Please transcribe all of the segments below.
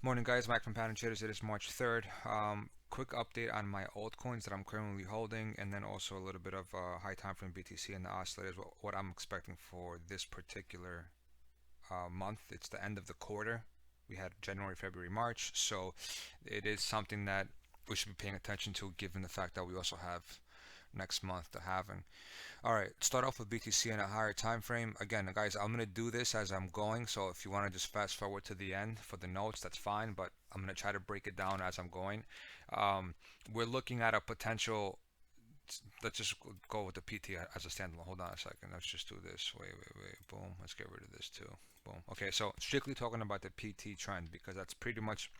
Morning guys, Mac from Pattern Traders. It is March 3rd. Quick update on my altcoins that I'm currently holding, and then also a little bit of high time frame BTC and the oscillators, what I'm expecting for this particular month. It's the end of the quarter. We had January, February, March, so it is something that we should be paying attention to given the fact that we also have next month to halving. All right, start off with BTC in a higher time frame. Again, guys, I'm gonna do this as I'm going, so if you want to just fast forward to the end for the notes, that's fine, but I'm gonna try to break it down as I'm going. We're looking at a potential. Let's just go with the PT as a standalone. Hold on a second. Let's just do this. Wait. Boom. Let's get rid of this too. Boom. Okay, so strictly talking about the PT trend because that's pretty much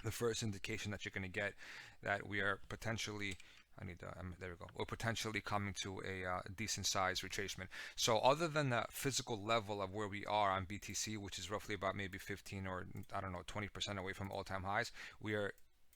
the first indication that you're going to get that we are potentially there we go. We're potentially coming to a decent size retracement. So other than the physical level of where we are on BTC, which is roughly about maybe 15 or I don't know 20% away from all-time highs,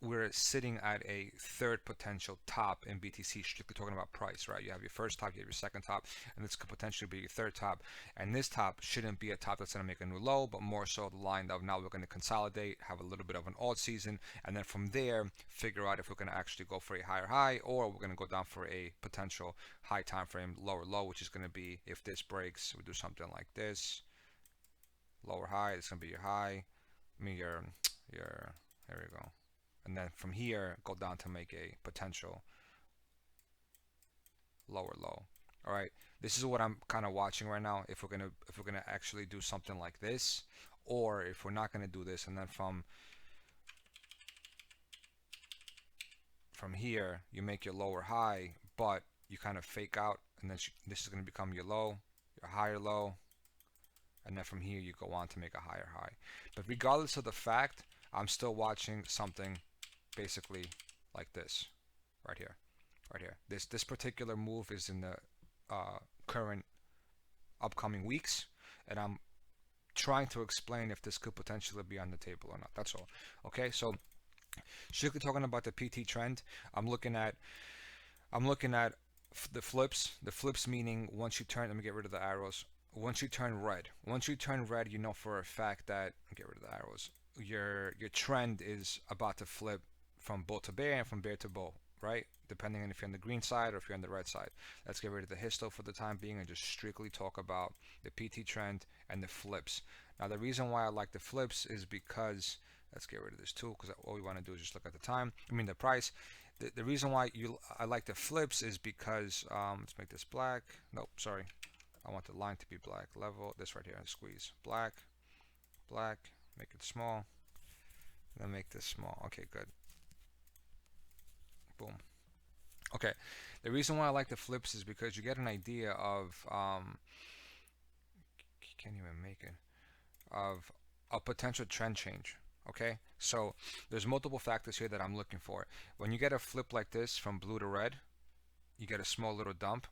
we're sitting at a third potential top in BTC, strictly talking about price, right? You have your first top, you have your second top, and this could potentially be your third top. And this top shouldn't be a top that's going to make a new low, but more so the line of now we're going to consolidate, have a little bit of an alt season, and then from there, figure out if we're going to actually go for a higher high or we're going to go down for a potential high time frame lower low, which is going to be if this breaks, we do something like this, lower high, it's going to be your high, I mean your, there we go. And then from here go down to make a potential lower low. All right, this is what I'm kind of watching right now, if we're gonna actually do something like this, or if we're not gonna do this, and then from here you make your lower high, but you kind of fake out, and then this is going to become your low, your higher low, and then from here you go on to make a higher high. But regardless of the fact, I'm still watching something basically like this right here. This particular move is in the current upcoming weeks, and I'm trying to explain if this could potentially be on the table or not. That's all. Okay, so strictly talking about the PT trend, I'm looking at the flips. The flips meaning once you turn. Let me get rid of the arrows. Once you turn red, you know for a fact that get rid of the arrows. Your trend is about to flip from bull to bear and from bear to bull, right? Depending on if you're on the green side or if you're on the red side. Let's get rid of the histo for the time being and just strictly talk about the PT trend and the flips. Now the reason why I like the flips is because, let's get rid of this too, because all we want to do is just look at the price. The reason why I like the flips is because let's make this black. Nope, sorry. I want the line to be black. Level this right here and squeeze black, make it small, then make this small. Okay, good. Boom. Okay, the reason why I like the flips is because you get an idea of can't even make it, of a potential trend change. Okay, so there's multiple factors here that I'm looking for. When you get a flip like this from blue to red, you get a small little dump,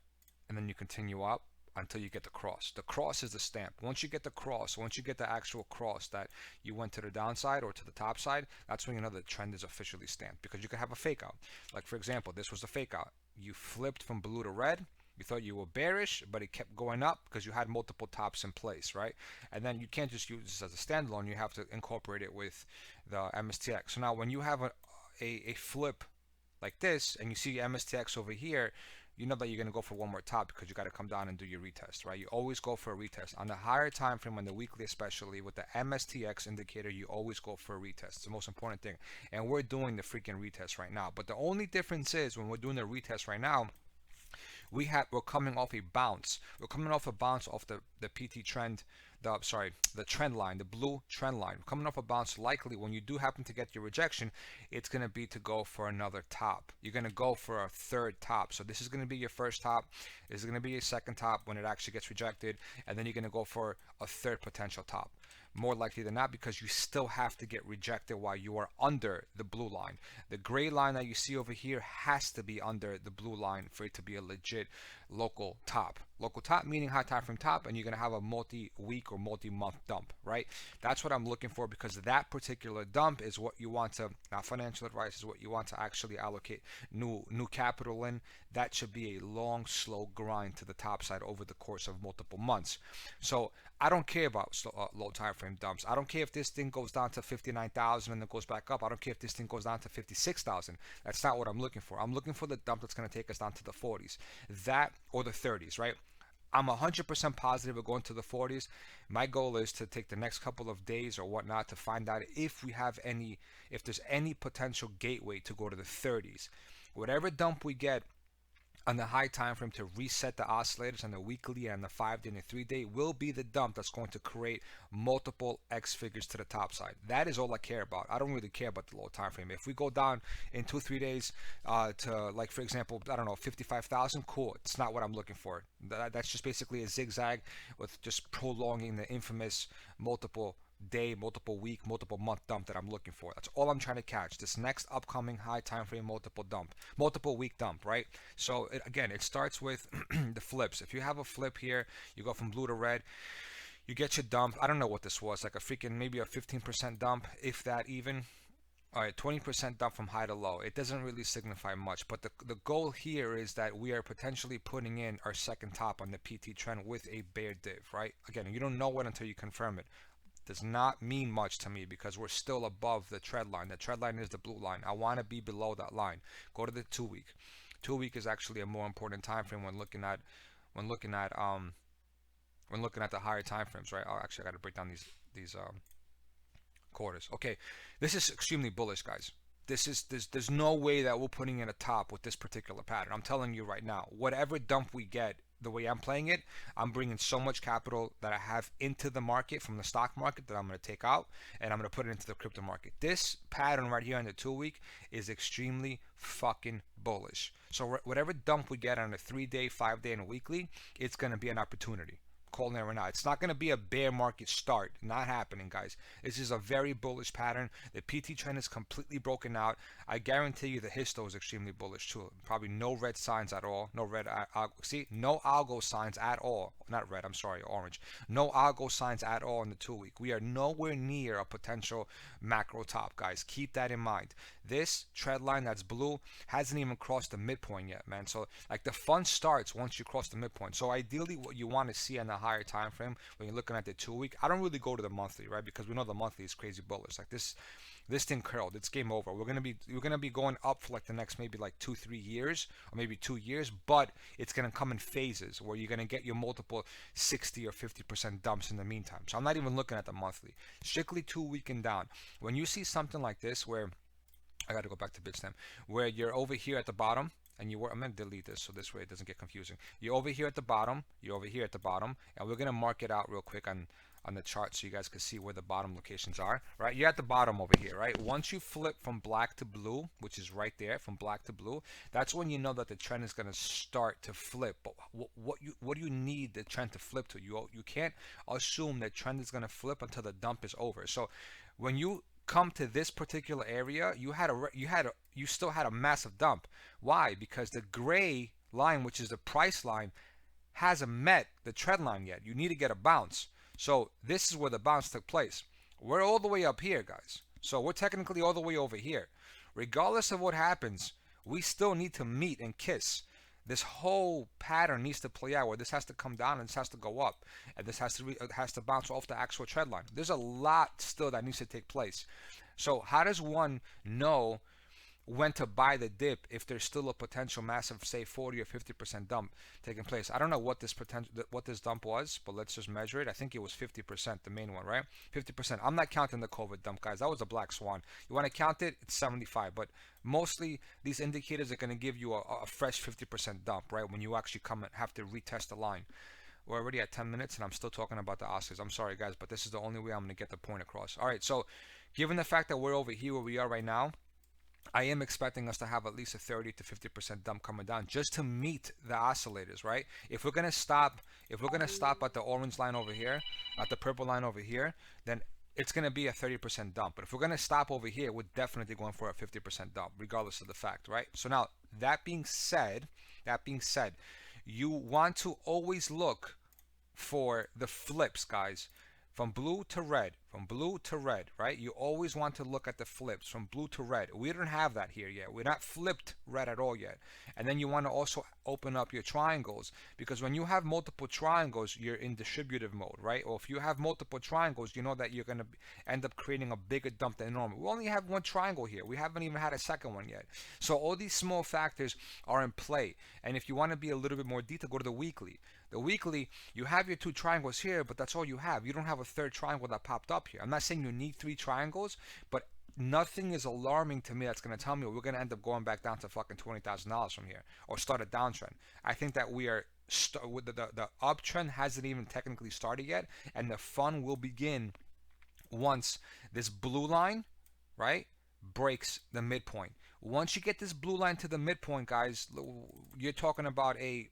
and then you continue up until you get the cross. The cross is the stamp. Once you get the cross, once you get the actual cross that you went to the downside or to the top side, that's when you know the trend is officially stamped, because you could have a fake out. Like for example, this was the fake out. You flipped from blue to red. You thought you were bearish, but it kept going up because you had multiple tops in place, right? And then you can't just use this as a standalone. You have to incorporate it with the MSTX. So now when you have a flip like this and you see MSTX over here, you know that you're going to go for one more top because you got to come down and do your retest, right? You always go for a retest. On the higher time frame, on the weekly especially, with the MSTX indicator, you always go for a retest. It's the most important thing. And we're doing the freaking retest right now. But the only difference is when we're doing the retest right now, we're coming off a bounce. We're coming off a bounce off the PT trend, the trend line, the blue trend line. We're coming off a bounce. Likely when you do happen to get your rejection, it's going to be to go for another top. You're going to go for a third top. So this is going to be your first top. This is going to be your second top when it actually gets rejected, and then you're going to go for a third potential top. More likely than not, because you still have to get rejected while you are under the blue line. The gray line that you see over here has to be under the blue line for it to be a legit local top. Local top meaning high time frame top, and you're going to have a multi-week or multi-month dump, right? That's what I'm looking for, because that particular dump is what you want to, financial advice is what you want to actually allocate new capital in. That should be a long, slow grind to the top side over the course of multiple months. So I don't care about low time frame dumps. I don't care if this thing goes down to 59,000 and then goes back up. I don't care if this thing goes down to 56,000. That's not what I'm looking for. I'm looking for the dump that's going to take us down to the 40s, that or the 30s, right? I'm 100% positive we're going to the 40s. My goal is to take the next couple of days or whatnot to find out if there's any potential gateway to go to the 30s. Whatever dump we get on the high time frame to reset the oscillators on the weekly and the 5-day and the 3-day will be the dump that's going to create multiple X figures to the top side. That is all I care about. I don't really care about the low time frame. If we go down in 2-3 days to, like, for example, I don't know, 55,000, cool. It's not what I'm looking for. That's just basically a zigzag with just prolonging the infamous multiple day, multiple week, multiple month dump that I'm looking for. That's all I'm trying to catch. This next upcoming high time frame multiple week dump, right? So again, it starts with the flips. If you have a flip here, you go from blue to red, you get your dump. I don't know what this was, like a freaking maybe a 15% dump, if that even. All right, 20% dump from high to low. It doesn't really signify much, but the goal here is that we are potentially putting in our second top on the PT trend with a bear div, right? Again, you don't know it until you confirm it. Does not mean much to me because we're still above the trend line. The trend line is the blue line. I want to be below that line. Go to the 2-week. 2-week is actually a more important time frame when looking at the higher time frames, right? Oh, actually, I got to break down these quarters. Okay, this is extremely bullish, guys. There's no way that we're putting in a top with this particular pattern. I'm telling you right now, whatever dump we get, the way I'm playing it, I'm bringing so much capital that I have into the market from the stock market that I'm going to take out and I'm going to put it into the crypto market. This pattern right here on the 2-week is extremely fucking bullish. So whatever dump we get on a 3-day, 5-day, and a weekly, it's going to be an opportunity. Calling it right now. It's not going to be a bear market start. Not happening, guys. This is a very bullish pattern. The PT trend is completely broken out. I guarantee you the histo is extremely bullish too. Probably no red signs at all. No red, no algo signs at all. Not red, I'm sorry, orange. No algo signs at all in the 2-week. We are nowhere near a potential macro top, guys. Keep that in mind. This trend line that's blue hasn't even crossed the midpoint yet, man. So like the fun starts once you cross the midpoint. So ideally what you want to see on the higher time frame when you're looking at the 2-week, I don't really go to the monthly, right? Because we know the monthly is crazy bullish. Like this thing curled. It's game over. We're gonna be going up for like the next maybe like 2-3 years or maybe 2 years, but it's gonna come in phases where you're gonna get your multiple 60 or 50% dumps in the meantime. So I'm not even looking at the monthly. Strictly 2-week and down. When you see something like this where I got to go back to Bitstamp, where you're over here at the bottom, and I'm going to delete this so this way it doesn't get confusing. You're over here at the bottom, you're over here at the bottom, and we're going to mark it out real quick on the chart so you guys can see where the bottom locations are, right? You're at the bottom over here, right? Once you flip from black to blue, which is right there, from black to blue, that's when you know that the trend is going to start to flip. But what do you need the trend to flip to? You can't assume that trend is going to flip until the dump is over. So when you come to this particular area, you still had a massive dump. Why? Because the gray line, which is the price line, hasn't met the trend line yet. You need to get a bounce. So this is where the bounce took place. We're all the way up here, guys. So we're technically all the way over here. Regardless of what happens, we still need to meet and kiss. This whole pattern needs to play out where this has to come down and this has to go up, and this has to bounce off the actual trend line. There's a lot still that needs to take place. So how does one know when to buy the dip if there's still a potential massive, say, 40 or 50% dump taking place? I don't know what this dump was, but let's just measure it. I think it was 50%, the main one, right? 50%. I'm not counting the COVID dump, guys. That was a black swan. You want to count it? It's 75. But mostly these indicators are going to give you a fresh 50% dump, right? When you actually come and have to retest the line. We're already at 10 minutes and I'm still talking about the oscillars. I'm sorry, guys, but this is the only way I'm going to get the point across. All right, so given the fact that we're over here where we are right now, I am expecting us to have at least a 30 to 50% dump coming down just to meet the oscillators, right? If we're gonna stop at the orange line over here, at the purple line over here, then it's gonna be a 30% dump. But if we're gonna stop over here, we're definitely going for a 50% dump, regardless of the fact, right? So now that being said, You want to always look for the flips, guys. From blue to red, from blue to red, right? You always want to look at the flips from blue to red. We don't have that here yet. We're not flipped red at all yet. And then you want to also open up your triangles, because when you have multiple triangles, you're in distributive mode, right? Or if you have multiple triangles, you know that you're going to end up creating a bigger dump than normal. We only have one triangle here. We haven't even had a second one yet. So all these small factors are in play. And if you want to be a little bit more detailed, go to the weekly. The weekly, you have your two triangles here, but that's all you have. You don't have a third triangle that popped up here. I'm not saying you need three triangles, but nothing is alarming to me that's going to tell me we're going to end up going back down to fucking $20,000 from here or start a downtrend. I think that we are the uptrend hasn't even technically started yet, and the fun will begin once this blue line, right, breaks the midpoint. Once you get this blue line to the midpoint, guys, you're talking about a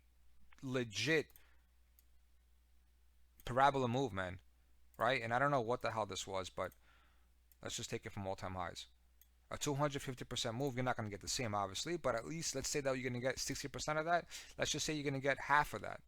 legit parabola move, man, right? And I don't know what the hell this was, but let's just take it from all-time highs. A 250% move, you're not going to get the same, obviously, but at least let's say that you're going to get 60% of that. Let's just say you're going to get half of that,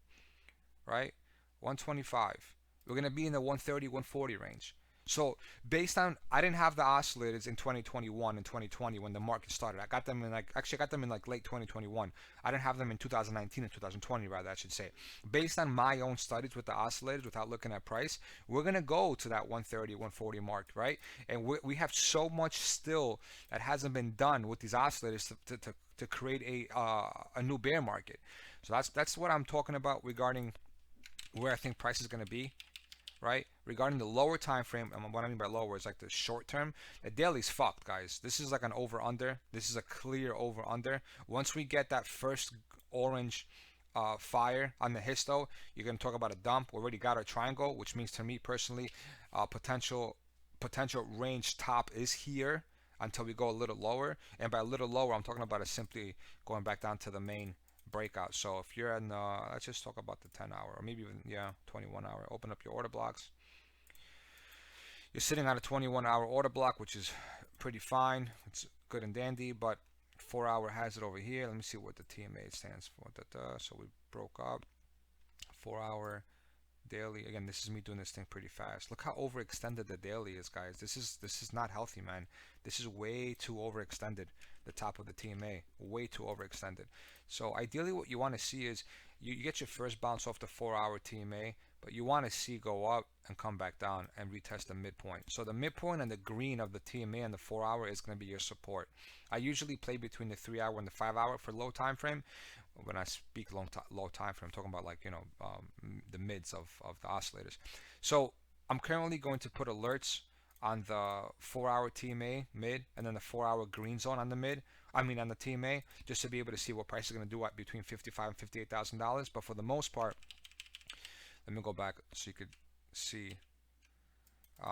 right? 125. We're going to be in the 130, 140 range. So based on, I didn't have the oscillators in 2021 and 2020 when the market started. I got them in like, actually I got them in like late 2021. I didn't have them in 2019 and 2020, rather, I should say. Based on my own studies with the oscillators, without looking at price, we're going to go to that 130, 140 mark, right? And we have so much still that hasn't been done with these oscillators to create a new bear market. So that's what I'm talking about regarding where I think price is going to be, right? Regarding the lower time frame, and what I mean by lower is like the short term, the daily's fucked, guys. This is like an over under. This is a clear over under. Once we get that first orange fire on the histo, you're going to talk about a dump. We already got our triangle, which means to me personally, potential range top is here until we go a little lower. And by a little lower, I'm talking about it simply going back down to the main breakout. So if you're in, let's just talk about the 10 hour, or maybe even, yeah, 21 hour. Open up your order blocks. You're sitting on a 21 hour order block, which is pretty fine. It's good and dandy, but 4 hour has it over here. Let me see what the TMA stands for. So we broke up. 4 hour daily. Again, this is me doing this thing pretty fast. Look how overextended the daily is, guys. This is not healthy, man. This is way too overextended. The top of the TMA, way too overextended. So ideally what you want to see is you get your first bounce off the 4 hour TMA, but you want to see go up and come back down and retest the midpoint. So the midpoint and the green of the TMA and the 4 hour is going to be your support. I usually play between the 3 hour and the 5 hour for low time frame. When I speak low time frame, I'm talking about, like, you know, the mids of the oscillators. So I'm currently going to put alerts on the 4 hour TMA mid, and then the 4 hour green zone on the mid. I mean on the TMA, just to be able to see what price is going to do at between $55,000 and $58,000. But for the most part, let me go back so you could see. Where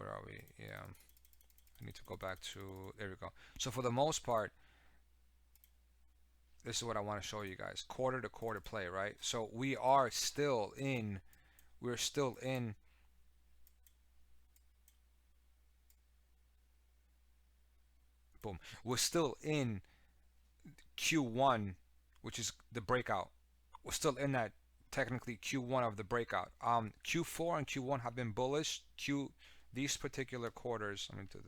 are we? Yeah, I need to go back to, there we go. So for the most part, this is what I want to show you guys. Quarter to quarter play, right? So we're still in boom. We're still in Q1, which is the breakout. We're still in that, technically, Q1 of the breakout. Q4 and Q1 have been bullish. These particular quarters, let me do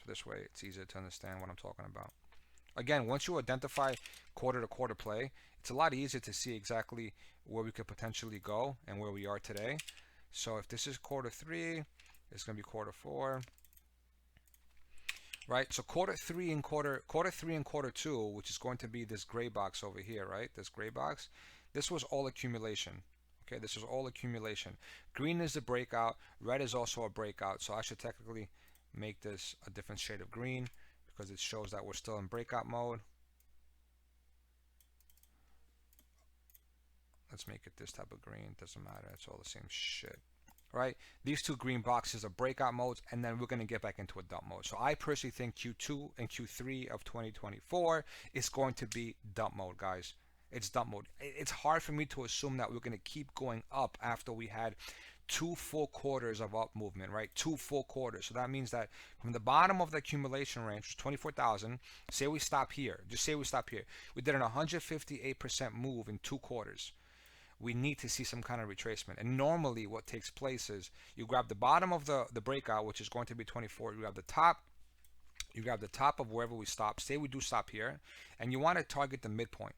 this way, it's easier to understand what I'm talking about. Again, once you identify quarter to quarter play, it's a lot easier to see exactly where we could potentially go and where we are today. So if this is quarter 3, it's going to be quarter 4. Right, so quarter 3 and quarter 2, which is going to be this gray box over here, right? This gray box, this was all accumulation. Okay, this was all accumulation. Green is the breakout, red is also a breakout. So I should technically make this a different shade of green because it shows that we're still in breakout mode. Let's make it this type of green. Doesn't matter, it's all the same shit. Right, these two green boxes are breakout modes, and then we're going to get back into a dump mode. So I personally think Q2 and Q3 of 2024 is going to be dump mode, guys. It's dump mode. It's hard for me to assume that we're going to keep going up after we had 2 full quarters of up movement, right? 2 full quarters. So that means that from the bottom of the accumulation range, which is 24,000, say we stop here. Just say we stop here. We did an 158% move in 2 quarters. We need to see some kind of retracement. And normally what takes place is you grab the bottom of the breakout, which is going to be 24. You grab the top of wherever we stop. Say we do stop here, and you want to target the midpoint.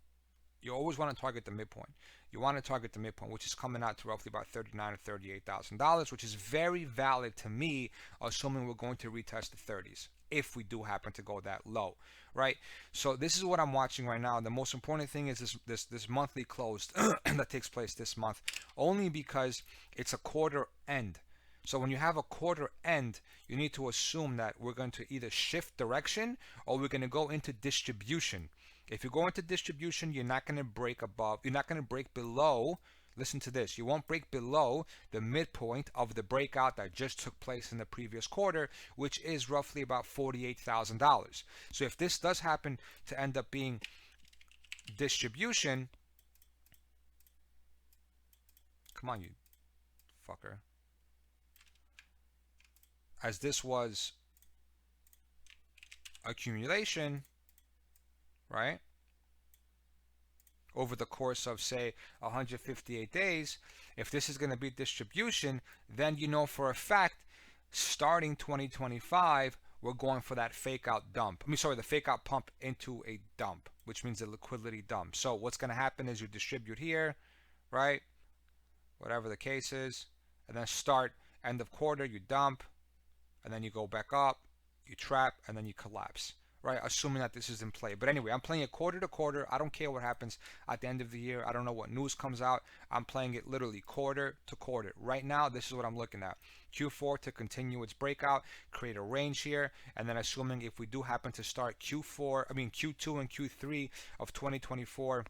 You always want to target the midpoint. You want to target the midpoint, which is coming out to roughly about $39,000 or $38,000, which is very valid to me, assuming we're going to retest the 30s if we do happen to go that low, right? So this is what I'm watching right now. The most important thing is this monthly close that takes place this month, only because it's a quarter end. So when you have a quarter end, you need to assume that we're going to either shift direction or we're going to go into distribution. If you go into distribution, you're not going to break above, you're not going to break below, listen to this, you won't break below the midpoint of the breakout that just took place in the previous quarter, which is roughly about $48,000. So if this does happen to end up being distribution, come on, you fucker. As this was accumulation, right, over the course of, say, 158 days, if this is going to be distribution, then you know for a fact, starting 2025, we're going for that fake out dump. The fake out pump into a dump, which means a liquidity dump. So what's going to happen is you distribute here, right, whatever the case is, and then start end of quarter, you dump, and then you go back up, you trap, and then you collapse, right? Assuming that this is in play. But anyway, I'm playing it quarter to quarter. I don't care what happens at the end of the year. I don't know what news comes out. I'm playing it literally quarter to quarter. Right now, this is what I'm looking at. Q4 to continue its breakout, create a range here, and then assuming if we do happen to start Q2 and Q3 of 2024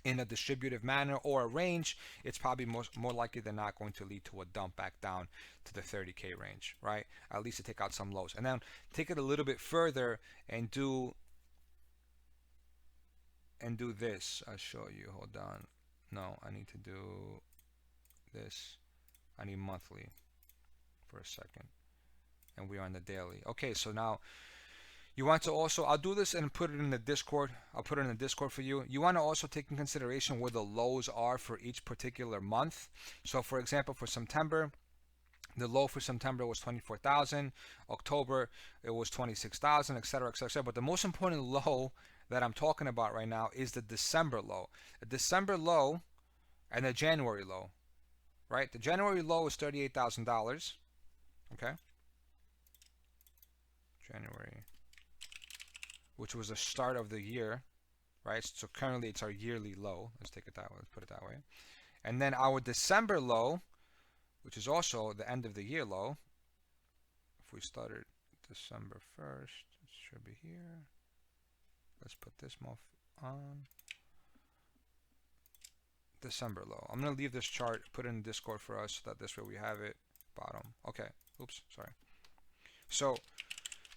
in a distributive manner or a range, it's probably more likely than not going to lead to a dump back down to the 30K range, right? At least to take out some lows. And then take it a little bit further and do this. I'll show you. Hold on. No, I need to do this. I need monthly for a second. And we are on the daily. Okay, so now you want to also, I'll do this and put it in the Discord. I'll put it in the Discord for you. You want to also take in consideration where the lows are for each particular month. So for example, for September, the low for September was 24,000. October, it was 26,000, etc., etc. But the most important low that I'm talking about right now is the December low. The December low and the January low, right? The January low is $38,000. Okay. January, which was the start of the year, right? So currently it's our yearly low. Let's take it that way. Let's put it that way. And then our December low, which is also the end of the year low. If we started December 1st, it should be here. Let's put this on. December low. I'm going to leave this chart, put it in Discord for us so that this way we have it. Bottom. Okay. Oops. Sorry. So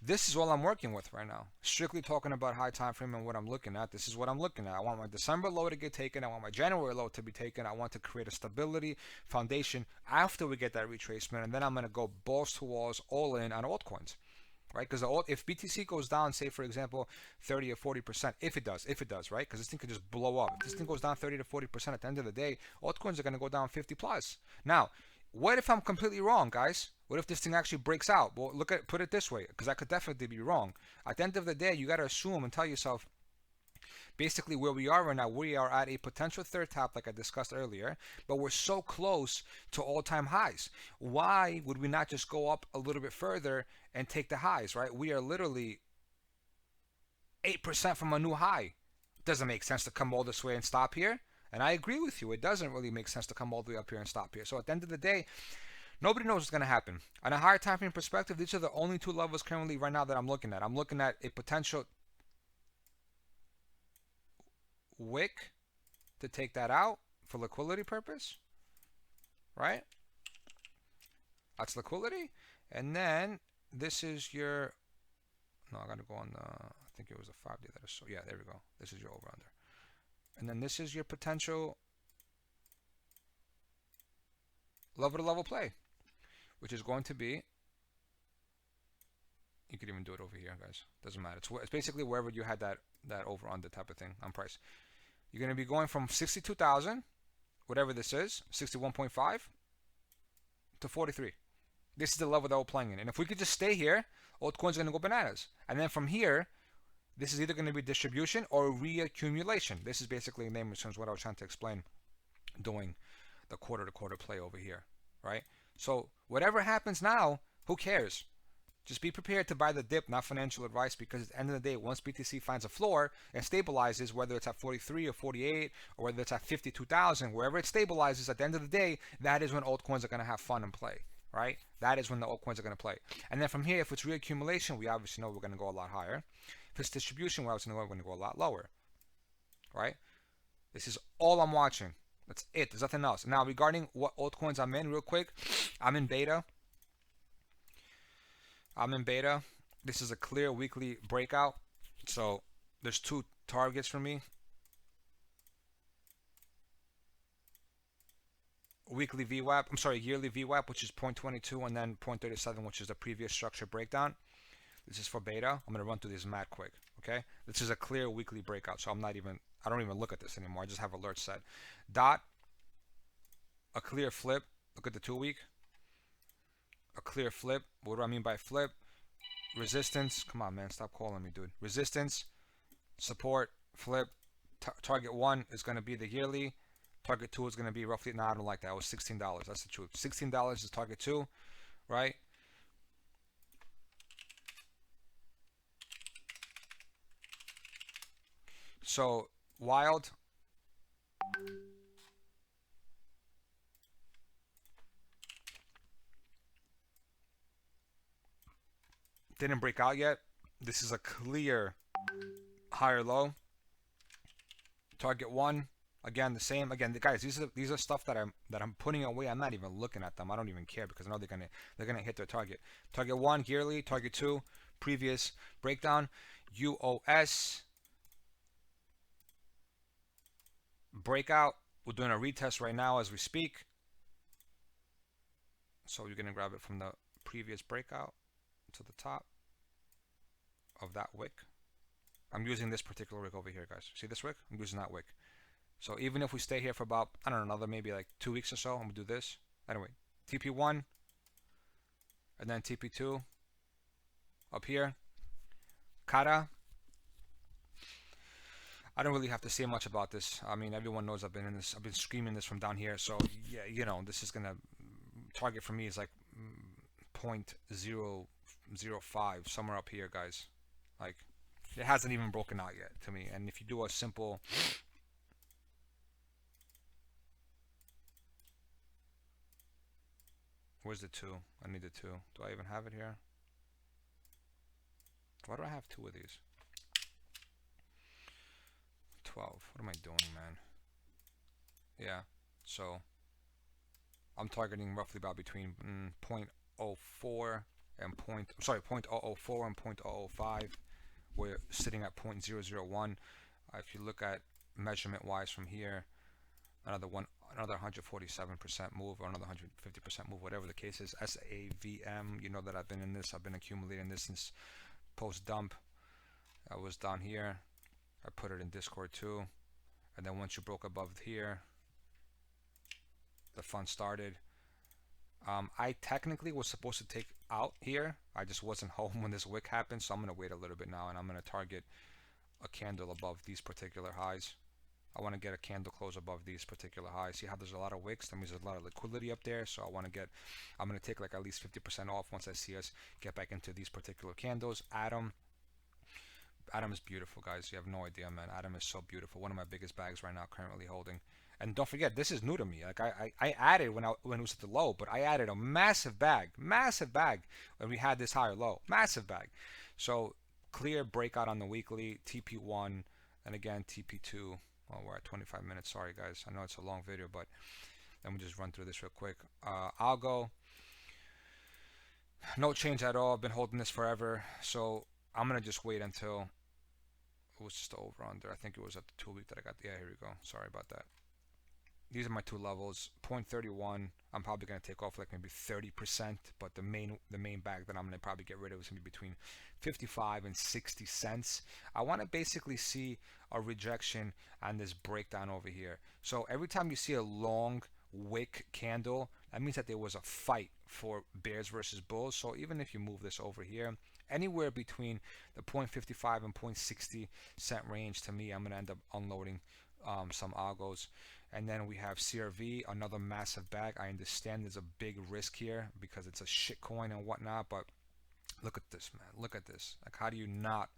this is all I'm working with right now. Strictly talking about high time frame and what I'm looking at. This is what I'm looking at. I want my December low to get taken. I want my January low to be taken. I want to create a stability foundation after we get that retracement. And then I'm going to go balls to walls all in on altcoins. Right? Because if BTC goes down, say for example, 30 or 40%, if it does, right? Because this thing could just blow up. If this thing goes down 30 to 40% at the end of the day, altcoins are going to go down 50 plus. Now, what if I'm completely wrong, guys? What if this thing actually breaks out? Well, put it this way, because I could definitely be wrong. At the end of the day, you got to assume and tell yourself, basically where we are right now, we are at a potential third top, like I discussed earlier, but we're so close to all-time highs. Why would we not just go up a little bit further and take the highs, right? We are literally 8% from a new high. Doesn't make sense to come all this way and stop here. And I agree with you. It doesn't really make sense to come all the way up here and stop here. So at the end of the day, nobody knows what's going to happen. On a higher time frame perspective, these are the only two levels currently right now that I'm looking at. I'm looking at a potential wick to take that out for liquidity purpose, right? That's liquidity. And then this is your, no, I got to go on the, I think it was a 5-day that is, so yeah, there we go. This is your over under. And then this is your potential level to level play, which is going to be, you could even do it over here, guys. Doesn't matter. It's basically wherever you had that over under type of thing on price. You're going to be going from 62,000, whatever this is, 61.5 to 43. This is the level that we're playing in. And if we could just stay here, altcoins are going to go bananas. And then from here, this is either going to be distribution or reaccumulation. This is basically in name terms what I was trying to explain doing the quarter to quarter play over here, right? So whatever happens now, who cares? Just be prepared to buy the dip, not financial advice, because at the end of the day, once BTC finds a floor and stabilizes, whether it's at 43 or 48, or whether it's at 52,000, wherever it stabilizes, at the end of the day, that is when altcoins are going to have fun and play, right? That is when the altcoins are going to play. And then from here, if it's reaccumulation, we obviously know we're going to go a lot higher. If it's distribution, we obviously know we're going to go a lot lower, right? This is all I'm watching. That's it. There's nothing else. Now, regarding what altcoins I'm in, real quick, I'm in beta. This is a clear weekly breakout. So there's two targets for me. Weekly VWAP, yearly VWAP, which is 0.22, and then 0.37, which is the previous structure breakdown. This is for beta. I'm going to run through this mad quick, okay? This is a clear weekly breakout, so I don't even look at this anymore. I just have alerts set. Dot, a clear flip. Look at the 2 week. A clear flip. What do I mean by flip? Resistance. Come on, man. Stop calling me, dude. Resistance. Support. Flip. Target 1 is going to be the yearly. Target 2 is going to be roughly, no, I don't like that. It was $16. That's the truth. $16 is target 2, right? So, wild. Didn't break out yet. This is a clear higher low. Target 1, again the same. Again, guys, these are stuff that I'm putting away. I'm not even looking at them. I don't even care because I know they're gonna hit their target. Target 1 yearly. Target 2 previous breakdown. UOS breakout. We're doing a retest right now as we speak. So you're gonna grab it from the previous breakout to the top of that wick. I'm using this particular wick over here, guys. See this wick? I'm using that wick. So even if we stay here for about, I don't know, another maybe like 2 weeks or so, I'm gonna do this. Anyway, TP1 and then TP2 up here. Kara. I don't really have to say much about this. I mean, everyone knows I've been screaming this from down here. So yeah, you know, this is gonna target for me is like 0.005, somewhere up here, guys. Like, it hasn't even broken out yet to me. And if you do a simple, where's the 2? I need the 2. Do I even have it here? Why do I have 2 of these? 12. What am I doing, man? Yeah, so I'm targeting roughly about between 0.04 and 0.004 and 0.005. We're sitting at 0.001. If you look at measurement wise from here, another 147% move, or another 150% move, whatever the case is. SAVM, you know that I've been in this. I've been accumulating this since post dump. I was down here. I put it in Discord too. And then once you broke above here, the fun started. I technically was supposed to take out here. I just wasn't home when this wick happened, so I'm going to wait a little bit now, and I'm going to target a candle above these particular highs. I want to get a candle close above these particular highs. See how there's a lot of wicks? That means there's a lot of liquidity up there, so I'm going to take like at least 50% off once I see us get back into these particular candles. Atom is beautiful, guys. You have no idea, man. Atom is so beautiful. One of my biggest bags right now, currently holding. And don't forget, this is new to me. Like I added when it was at the low, but I added a massive bag when we had this higher low, massive bag. So clear breakout on the weekly, TP1, and again TP2. Well, we're at 25 minutes. Sorry, guys. I know it's a long video, but let me just run through this real quick. Algo, no change at all. I've been holding this forever, so I'm gonna just wait until it was just over under. I think it was at the 2 week that I got. Yeah, here we go. Sorry about that. these are my two levels. 0.31, I'm probably gonna take off like maybe 30%, but the main bag that I'm gonna probably get rid of is gonna be between 55 and 60 cents. I want to basically see a rejection on this breakdown over here. So every time you see a long wick candle, that means that there was a fight for bears versus bulls. So even if you move this over here, anywhere between the 0.55 and 0.60 cent range, to me, I'm gonna end up unloading some algos. And then we have CRV, another massive bag. I understand there's a big risk here because it's a shit coin and whatnot, but look at this, man. Look at this. Like, how do you not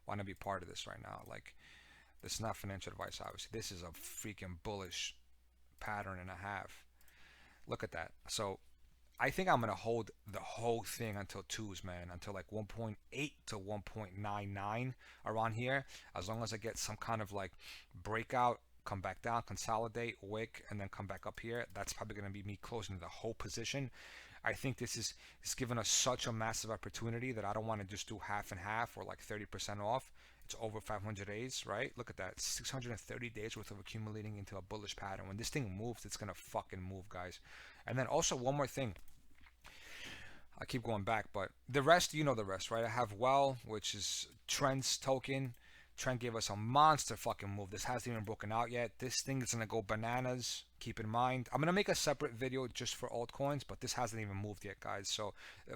want to be part of this right now? Like, this is not financial advice, obviously. This is a freaking bullish pattern and a half. Look at that. So I think I'm gonna hold the whole thing until twos, man, until like 1.8 to 1.99 around here. As long as I get some kind of like breakout, come back down, consolidate, wick, and then come back up here. That's probably gonna be me closing the whole position. I think this is given us such a massive opportunity that I don't want to just do half and half or like 30% off. It's over 500 days, right? Look at that, 630 days worth of accumulating into a bullish pattern. When this thing moves, it's gonna fucking move, guys. And then also one more thing. I keep going back, but the rest, you know the rest, right? I have Well, which is TRENT's token. TRENT gave us a monster fucking move. This hasn't even broken out yet. This thing is gonna go bananas. Keep in mind, I'm gonna make a separate video just for altcoins, but this hasn't even moved yet, guys. So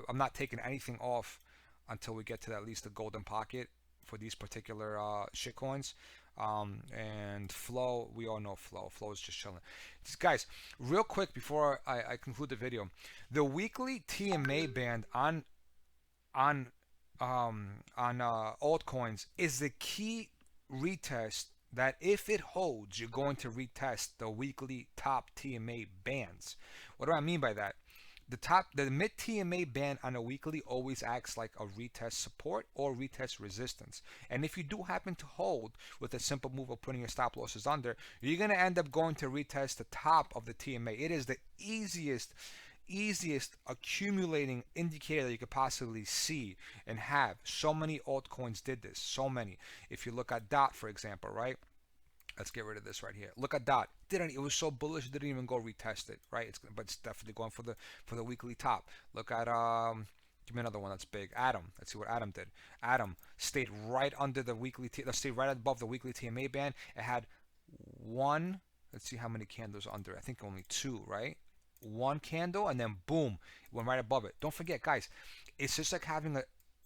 I'm not taking anything off until we get to at least the golden pocket for these particular shitcoins. And Flow, we all know Flow. Flow is just chilling. Guys, real quick before I conclude the video, the weekly TMA band on altcoins is the key retest that if it holds, you're going to retest the weekly top TMA bands. What do I mean by that? The mid TMA band on a weekly always acts like a retest support or retest resistance. And if you do happen to hold with a simple move of putting your stop losses under, you're going to end up going to retest the top of the TMA. It is the easiest accumulating indicator that you could possibly see and have. So many altcoins did this, so many. If you look at DOT, for example, right? Let's get rid of this right here. Look at DOT. It was so bullish, it didn't even go retest it, right? But it's definitely going for the weekly top. Look at give me another one that's big. Atom. Let's see what Atom did. Atom stayed right under the weekly stayed right above the weekly TMA band. It had one, let's see how many candles under. I think only two, right? One candle and then boom, it went right above it. Don't forget, guys, it's just like having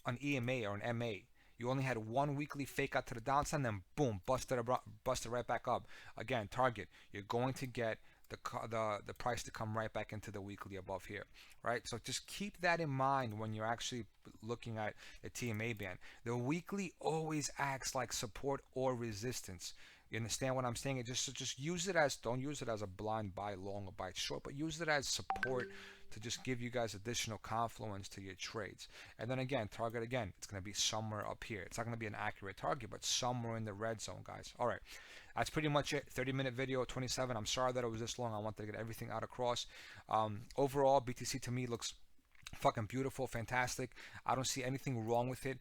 an EMA or an MA. You only had one weekly fake out to the downside, and then boom, busted right back up. Again, target. You're going to get the price to come right back into the weekly above here, right? So just keep that in mind when you're actually looking at the TMA band. The weekly always acts like support or resistance. You understand what I'm saying? Just use it as, don't use it as a blind buy long or buy short, but use it as support to just give you guys additional confluence to your trades. And then again, target again, it's going to be somewhere up here. It's not going to be an accurate target, but somewhere in the red zone, guys. All right, that's pretty much it. 30-minute video, 27. I'm sorry that it was this long. I wanted to get everything out across. Overall, BTC to me looks fucking beautiful, fantastic. I don't see anything wrong with it.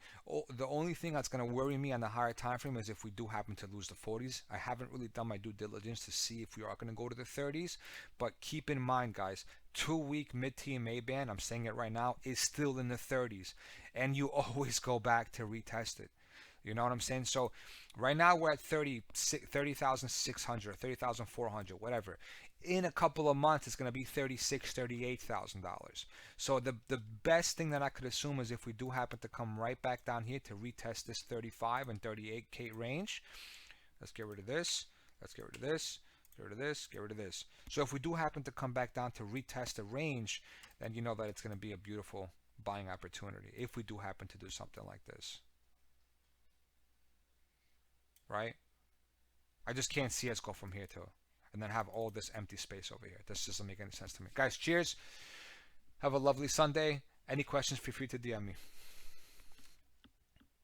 The only thing that's going to worry me on the higher time frame is if we do happen to lose the 40s. I haven't really done my due diligence to see if we are going to go to the 30s, but keep in mind, guys, 2-week mid TMA band, I'm saying it right now, is still in the 30s, and you always go back to retest it. You know what I'm saying? So right now we're at 30,600, 30,400, whatever. In a couple of months, it's going to be $36,000, $38,000. So the best thing that I could assume is if we do happen to come right back down here to retest this 35 and 38K range, let's get rid of this. Let's get rid of this. Get rid of this. Get rid of this. So if we do happen to come back down to retest the range, then you know that it's going to be a beautiful buying opportunity if we do happen to do something like this. Right? I just can't see us go from here to and then have all this empty space over here. This doesn't make any sense to me. Guys, cheers. Have a lovely Sunday. Any questions, feel free to DM me.